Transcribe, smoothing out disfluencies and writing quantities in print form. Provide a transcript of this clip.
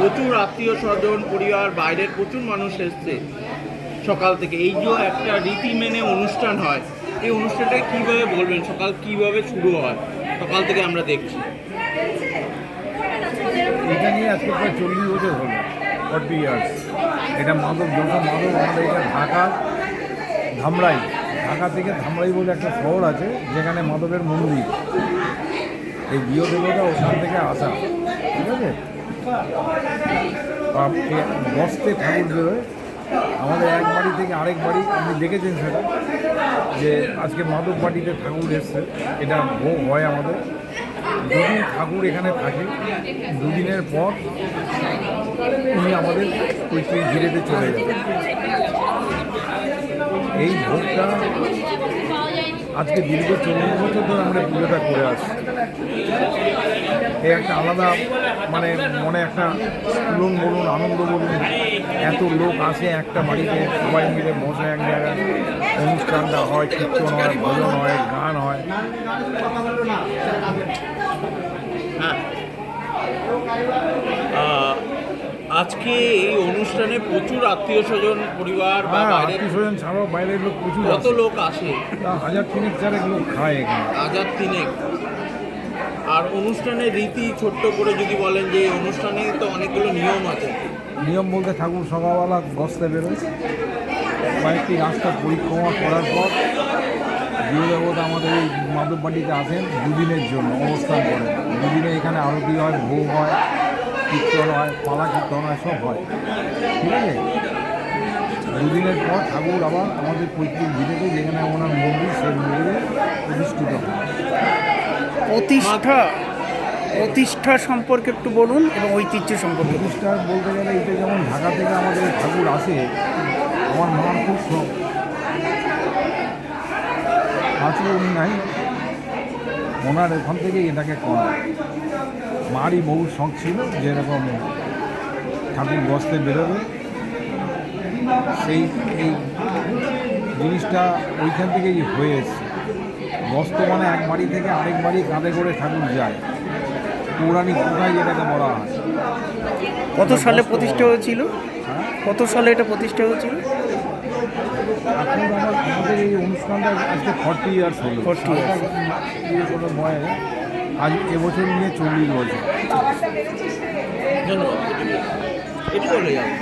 প্রচুর আত্মীয় স্বজন পরিবার বাইরের প্রচুর মানুষ এসছে সকাল থেকে। এই যে একটা রীতি মেনে অনুষ্ঠান হয়, এই অনুষ্ঠানটা কীভাবে বলবেন, সকাল কীভাবে শুরু হয় সকাল থেকে আমরা দেখছি? এটা নিয়ে আজকে প্রায় 40 বছর হলো, 40 ইয়ার্স। এটা মাদক আমাদের এটা ধামরাই, ঢাকা থেকে ধামরাই বলে একটা শহর আছে যেখানে মাদকের মন্দির, এই গৃহ দেবতা ওখান থেকে আসা, ঠিক আছে। বস্তে ঠাকুর বেরোয় আমাদের এক বাড়ি থেকে আরেক বাড়ি, আপনি দেখেছেন সেটা, যে আজকে মাদক বাড়িতে ঠাকুর এসছে, এটা ভোগ হয় আমাদের। দুদিন ঠাকুর এখানে থাকে, দুদিনের পর উনি আমাদের ওই ঘিরেতে চলে যাবে। এই ভোগটা আজকে দীর্ঘ 40 বছর ধরে আমরা পুজোটা করে আসছি। এই একটা আলাদা মনে একটা স্ফুরণ বলুন, আনন্দ বলুন, এত লোক আসে একটা বাড়িতে, সবাই মিলে বসে এক জায়গায় অনুষ্ঠানটা হয়, কীর্তন হয়, ভজন হয়, গান হয়। হ্যাঁ, আজকে এই অনুষ্ঠানে প্রচুর আত্মীয় স্বজন পরিবার বা বাইরের আত্মীয় স্বজন ছাড়াও বাইরের লোক প্রচুর। কত লোক আসে? 1000-3 চারেক লোক খায় এখানে। 1000-3। আর অনুষ্ঠানের রীতি ছোট্ট করে যদি বলেন, যে অনুষ্ঠানে তো অনেকগুলো নিয়ম আছে। নিয়ম বলতে ঠাকুর সকালবেলা বসতে বেরোয়, কয়েকটি রাস্তা পরিক্রমা করার পর গৃহ দেবতা আমাদের এই মাদক বাড়িতে আসেন দুদিনের জন্য, অবস্থান করেন। দুদিনে এখানে আরতি হয়, ভোগ হয়, কীর্তন হয়, পালা কীর্তন হয়, সব হয়, ঠিক আছে। দুদিনের পর ঠাকুর আবার আমাদের পৈতৃক ভিটেতে, যেখানে ওনার মন্দির, সেই মন্দিরে প্রতিষ্ঠিত হয়। প্রতিষ্ঠা সম্পর্কে একটু বলুন, এবং ঐতিহ্য সম্পর্কে। প্রতিষ্ঠা বলতে গেলে এটা যেমন ঢাকা থেকে আমাদের ঠাকুর আসে, আমার মার খুব শখ আছে, উনি নাই, ওনার ওখান থেকেই এটাকে করা। মারই বহু শখ ছিল যেরকম ঠাকুর বসতে বেরোবে, এই জিনিসটা ওইখান থেকেই হয়ে এসছে। বস্ত মানে এক বাড়ি থেকে আরেক বাড়ি কাঁধে করে ঠাকুর যায়, পৌরাণিক কোথায় যেটাকে বলা হয়। কত সালে প্রতিষ্ঠা হয়েছিল? কত সালে এটা প্রতিষ্ঠা হয়েছিল? এখন আমাদের এই অনুষ্ঠানটা আজকে 40 ইয়ার্স হলো। 40 ইয়ার্স কোনো বয়স, আজ এবছর নিয়ে 40 বছর। ধন্যবাদ। এটি বলে যাবে।